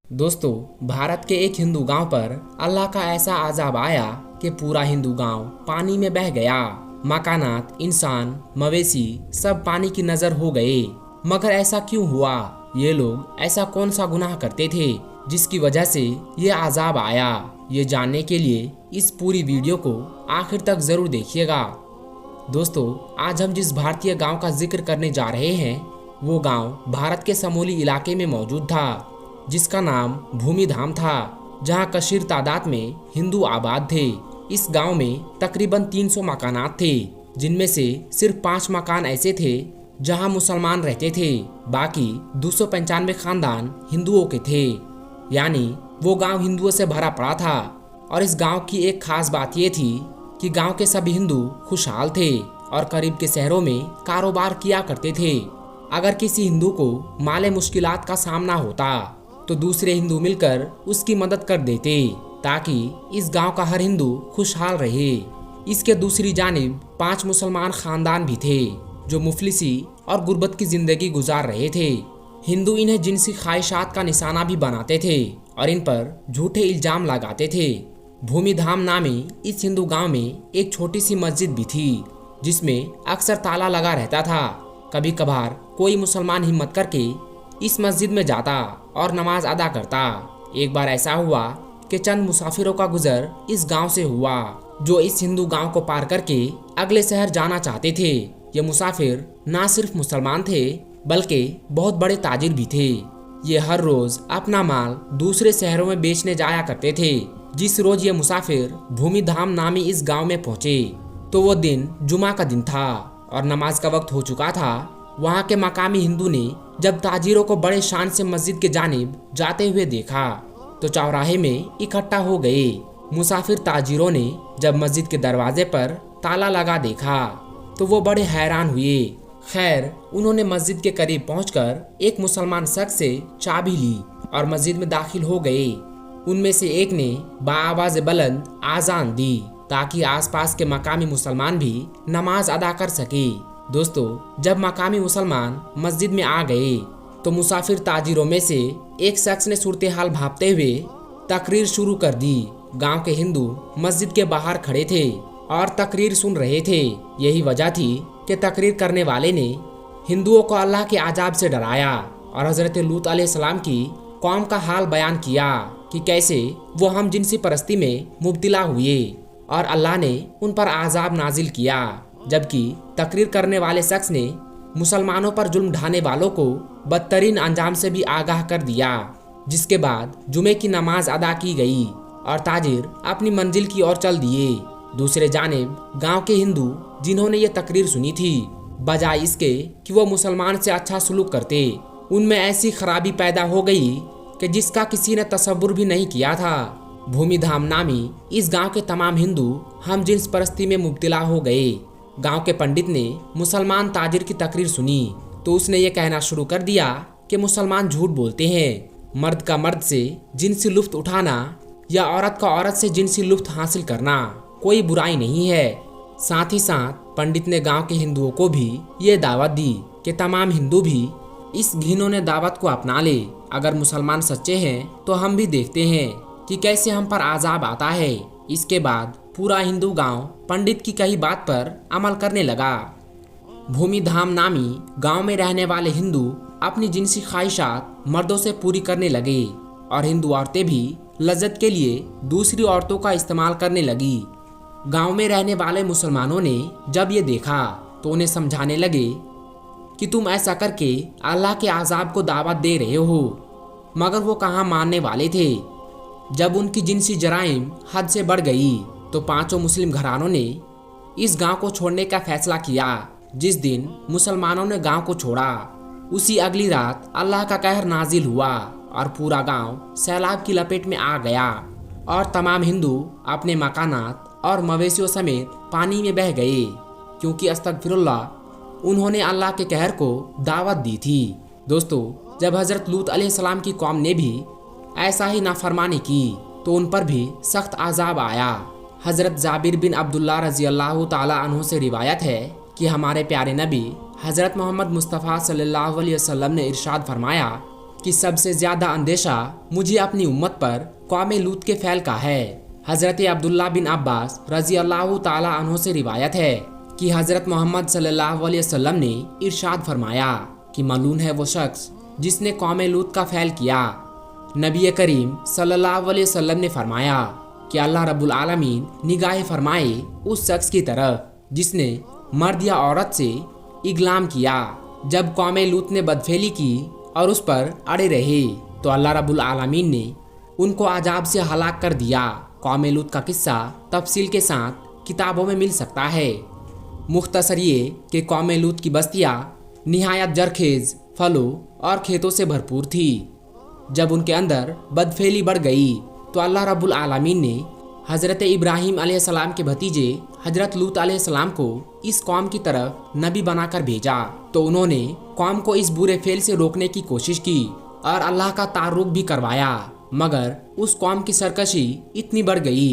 दोस्तों, भारत के एक हिंदू गांव पर अल्लाह का ऐसा अजाब आया कि पूरा हिंदू गांव पानी में बह गया। मकानात, इंसान, मवेशी सब पानी की नजर हो गए। मगर ऐसा क्यों हुआ? ये लोग ऐसा कौन सा गुनाह करते थे जिसकी वजह से ये अजाब आया? ये जानने के लिए इस पूरी वीडियो को आखिर तक जरूर देखिएगा। दोस्तों, आज हम जिस भारतीय गांव का जिक्र करने जा रहे हैं वो गांव भारत के समोली इलाके में मौजूद था, जिसका नाम भूमि धाम था, जहां कशीर तादाद में हिंदू आबाद थे। इस गांव में तकरीबन 300 मकानात थे, जिनमें से सिर्फ 5 मकान ऐसे थे जहां मुसलमान रहते थे। बाकी 295 खानदान हिंदुओं के थे, यानी वो गांव हिंदुओं से भरा पड़ा था। और इस गांव की एक खास बात ये थी कि गांव के सभी हिंदू खुशहाल थे और करीब के शहरों में कारोबार किया करते थे। अगर किसी हिंदू को माले मुश्किलात का सामना होता तो दूसरे हिंदू मिलकर उसकी मदद कर देते, ताकि इस गांव का हर हिंदू खुशहाल रहे। इसके दूसरी जानिब 5 मुसलमान खानदान भी थे जो मुफलिसी और गुर्बत की जिंदगी गुजार रहे थे। हिंदू इन्हें जिनसी ख्वाहिशात का निशाना भी बनाते थे और इन पर झूठे इल्जाम लगाते थे। भूमि धाम नामी इस हिंदू गांव में एक छोटी सी मस्जिद भी थी, जिसमें अक्सर ताला लगा रहता था। कभी कभार कोई मुसलमान हिम्मत करके इस मस्जिद में जाता और नमाज अदा करता। एक बार ऐसा हुआ कि चंद मुसाफिरों का गुजर इस गांव से हुआ, जो इस हिंदू गांव को पार करके अगले शहर जाना चाहते थे। ये मुसाफिर ना सिर्फ मुसलमान थे बल्कि बहुत बड़े ताजिर भी थे। ये हर रोज अपना माल दूसरे शहरों में बेचने जाया करते थे। जिस रोज ये मुसाफिर भूमि धाम नामी इस गांव में पहुंचे तो वो दिन जुमा का दिन था और नमाज का वक्त हो चुका था। वहां के मकामी हिंदू ने जब ताजिरों को बड़े शान से मस्जिद के जानिब जाते हुए देखा तो चौराहे में इकट्ठा हो गए। मुसाफिर ताजिरों ने जब मस्जिद के दरवाजे पर ताला लगा देखा तो वो बड़े हैरान हुए। खैर, उन्होंने मस्जिद के करीब पहुंचकर एक मुसलमान शख्स से चाबी ली और मस्जिद में दाखिल हो गए। उनमें से एक ने बाआवाज़ बुलंद आजान दी ताकि आसपास के मकामी मुसलमान भी नमाज अदा कर सके। दोस्तों, जब मकामी मुसलमान मस्जिद में आ गए तो मुसाफिर ताजिरों में से एक शख्स ने सूरत हाल भांपते हुए तकरीर शुरू कर दी। गांव के हिंदू मस्जिद के बाहर खड़े थे और तकरीर सुन रहे थे। यही वजह थी कि तकरीर करने वाले ने हिंदुओं को अल्लाह के अजाब से डराया और हजरत लूत अलैहिस्सलाम की कौम का हाल बयान किया कि कैसे वो हम जिनसी परस्ती में मुब्तला हुए और अल्लाह ने उन पर अजाब नाजिल किया। जबकि तकरीर करने वाले शख्स ने मुसलमानों पर जुल्म ढाने वालों को बदतरीन अंजाम से भी आगाह कर दिया। जिसके बाद जुमे की नमाज अदा की गई और ताजिर अपनी मंजिल की ओर चल दिए। दूसरे जानिब गांव के हिंदू जिन्होंने ये तकरीर सुनी थी, बजाय इसके कि वो मुसलमान से अच्छा सलूक करते, उनमें ऐसी खराबी पैदा हो गई कि जिसका किसी ने तसव्वुर भी नहीं किया था। भूमि धाम नामी इस गांव के तमाम हिंदू हम जिन्स परस्ती में मुब्तला हो गए। गांव के पंडित ने मुसलमान ताजिर की तकरीर सुनी तो उसने ये कहना शुरू कर दिया कि मुसलमान झूठ बोलते हैं। मर्द का मर्द से जिनसी लुत्फ उठाना या औरत का औरत से जिनसी लुत्फ हासिल करना कोई बुराई नहीं है। साथ ही साथ पंडित ने गांव के हिंदुओं को भी ये दावत दी कि तमाम हिंदू भी इस घिनौने दावत को अपना ले। अगर मुसलमान सच्चे हैं तो हम भी देखते हैं कि कैसे हम पर अजाब आता है। इसके बाद पूरा हिंदू गांव पंडित की कही बात पर अमल करने लगा। भूमि धाम नामी गांव में रहने वाले हिंदू अपनी जिनसी ख्वाहिशात मर्दों से पूरी करने लगे और हिंदू औरतें भी लज्जत के लिए दूसरी औरतों का इस्तेमाल करने लगी। गांव में रहने वाले मुसलमानों ने जब ये देखा तो उन्हें समझाने लगे कि तुम ऐसा करके अल्लाह के अजाब को दावत दे रहे हो। मगर वो कहाँ मानने वाले थे। जब उनकी जिनसी जराइम हद से बढ़ गई तो 5 मुस्लिम घरानों ने इस गांव को छोड़ने का फैसला किया। जिस दिन मुसलमानों ने गांव को छोड़ा उसी अगली रात अल्लाह का कहर नाजिल हुआ और पूरा गांव सैलाब की लपेट में आ गया और तमाम हिंदू अपने मकानात और मवेशियों समेत पानी में बह गए, क्योंकि अस्तगफिरुल्लाह उन्होंने अल्लाह के कहर को दावत दी थी। दोस्तों, जब हजरत लूत अलैहिस्सलाम की कौम ने भी ऐसा ही नाफरमानी की तो उन पर भी सख्त अजाब आया। हज़रत जाबिर बिन अब्दुल्ला रज़ी अल्लाह ताला अन्हु से रिवायत है कि हमारे प्यारे नबी हज़रत मोहम्मद मुस्तफ़ा सल्लल्लाहु अलैहि वसल्लम ने इरशाद फरमाया कि सबसे ज़्यादा अंदेशा मुझे अपनी उम्मत पर कौम लूत के फैल का है। हज़रत अब्दुल्ला बिन अब्बास रज़ी अल्लाह ताला अन्हु से रिवायत है कि हज़रत मोहम्मद सल्लल्लाहु अलैहि वसल्लम ने इरशाद फरमाया कि मलून है वो शख्स जिसने कौम लूत का फैल किया। नबी करीम सल्लल्लाहु अलैहि वसल्लम ने फरमाया कि अल्लाह रब्बुल आलमीन निगाह फरमाए उस शख्स की तरफ जिसने मर्द या औरत से इगलाम किया। जब कौम लूत ने बदफेली की और उस पर अड़े रहे तो अल्लाह रब्बुल आलमीन ने उनको अजाब से हलाक कर दिया। कौम लूत का किस्सा तफसील के साथ किताबों में मिल सकता है। मुख्तसर ये कि कौम लूत की बस्तियाँ निहायत जरखेज फलों और खेतों से भरपूर थी। जब उनके अंदर बदफेली बढ़ गई तो अल्लाह रब्बुल आलमीन ने हज़रत इब्राहीम अलैहिस्सलाम के भतीजे हज़रत लूत अलैहिस्सलाम को इस कौम की तरफ नबी बनाकर भेजा। तो उन्होंने कौम को इस बुरे फेल से रोकने की कोशिश की और अल्लाह का तारुक भी करवाया, मगर उस कौम की सरकशी इतनी बढ़ गई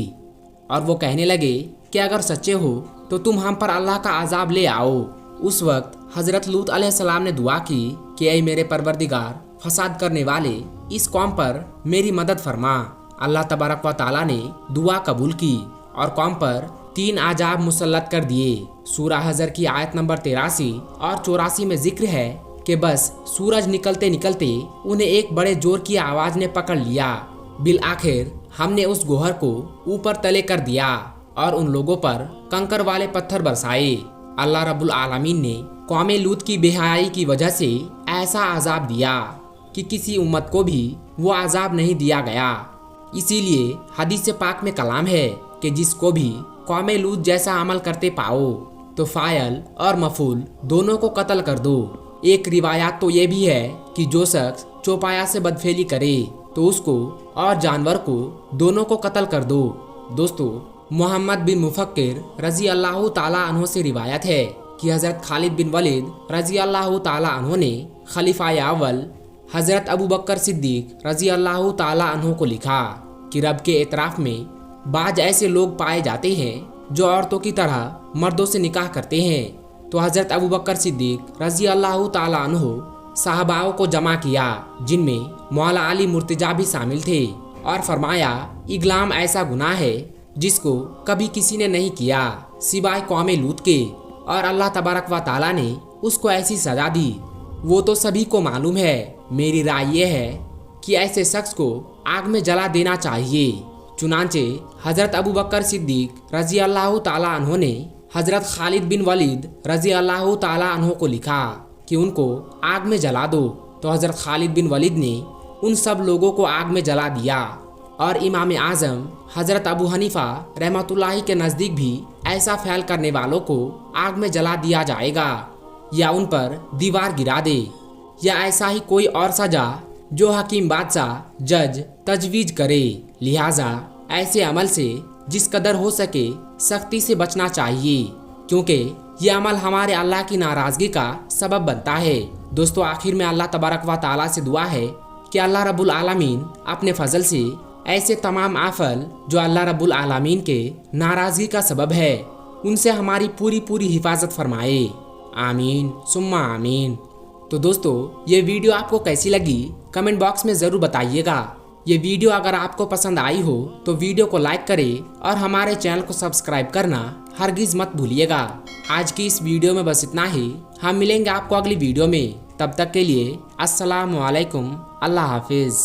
और वो कहने लगे कि अगर सच्चे हो तो तुम हम पर अल्लाह का अजाब ले आओ। उस वक्त हज़रत लूत अलैहिस्सलाम ने दुआ की कि ऐ मेरे परवरदिगार, फसाद करने वाले इस कौम पर मेरी मदद फरमा। अल्लाह तबारक व ताला ने दुआ कबूल की और कौम पर 3 आजाब मुसल्लत कर दिए। सूरह हज़र की आयत नंबर 83 और 84 में जिक्र है कि बस सूरज निकलते निकलते उन्हें एक बड़े जोर की आवाज़ ने पकड़ लिया। बिल आखिर हमने उस गोहर को ऊपर तले कर दिया और उन लोगों पर कंकर वाले पत्थर बरसाए। अल्लाह रब्बुल आलमीन ने कौम लूत की बेहयाई की वजह से ऐसा अजाब दिया कि किसी उम्मत को भी वो अजाब नहीं दिया गया। इसीलिए हदीस पाक में कलाम है कि जिसको भी कौम लूत जैसा अमल करते पाओ तो फायल और मफूल दोनों को कत्ल कर दो। एक रिवायात तो ये भी है कि जो शख्स चौपाया से बदफेली करे तो उसको और जानवर को दोनों को कत्ल कर दो। दोस्तों, मोहम्मद बिन मुफक्किर रज़ी अल्लाह ताला अन्हु से रिवायत है कि हज़रत खालिद बिन वलीद रज़ी अल्लाह ताला अन्हु ने खलीफा अव्वल हज़रत अबू बकर सिद्दीक रज़ी अल्लाह ताला अन्हु को लिखा कि रब के एतराफ़ में बाज ऐसे लोग पाए जाते हैं जो औरतों की तरह मर्दों से निकाह करते हैं। तो हज़रत अबू बकर सिद्दीक रज़ी अल्लाह ताला अन्हु साहबाओं को जमा किया, जिनमें मौला अली मुर्तजा भी शामिल थे, और फरमाया इगलाम ऐसा गुनाह है जिसको कभी किसी ने नहीं किया सिवाय कौम लूत के, और अल्लाह तबारक व ताला ने उसको ऐसी सजा दी। वो तो सभी को मालूम है। मेरी राय ये है कि ऐसे शख्स को आग में जला देना चाहिए। चुनांचे हज़रत अबू बकर सिद्दीक रज़ी अल्लाह ताला अन्हु ने हज़रत खालिद बिन वलीद रज़ी अल्लाह ताला अन्हु को लिखा कि उनको आग में जला दो। तो हज़रत खालिद बिन वलीद ने उन सब लोगों को आग में जला दिया। और इमाम आज़म हज़रत अबू हनीफा रहमतुल्लाह के नज़दीक भी ऐसा फैल करने वालों को आग में जला दिया जाएगा या उन पर दीवार गिरा दे, या ऐसा ही कोई और सजा जो हकीम बादशाह जज तजवीज करे। लिहाजा ऐसे अमल से जिस कदर हो सके सख्ती से बचना चाहिए, क्योंकि ये अमल हमारे अल्लाह की नाराज़गी का सबब बनता है। दोस्तों, आखिर में अल्लाह तबारक व ताला से दुआ है कि अल्लाह रब्बुल आलमीन अपने फजल से ऐसे तमाम आफल जो अल्लाह रब्बुल आलमीन के नाराज़गी का सबब है उनसे हमारी पूरी हिफाजत फरमाए। आमीन सुम्मा आमीन। तो दोस्तों, ये वीडियो आपको कैसी लगी कमेंट बॉक्स में ज़रूर बताइएगा। ये वीडियो अगर आपको पसंद आई हो तो वीडियो को लाइक करें और हमारे चैनल को सब्सक्राइब करना हरगिज़ मत भूलिएगा। आज की इस वीडियो में बस इतना ही। हम मिलेंगे आपको अगली वीडियो में। तब तक के लिए अस्सलामु अलैकुम। अल्लाह हाफिज़।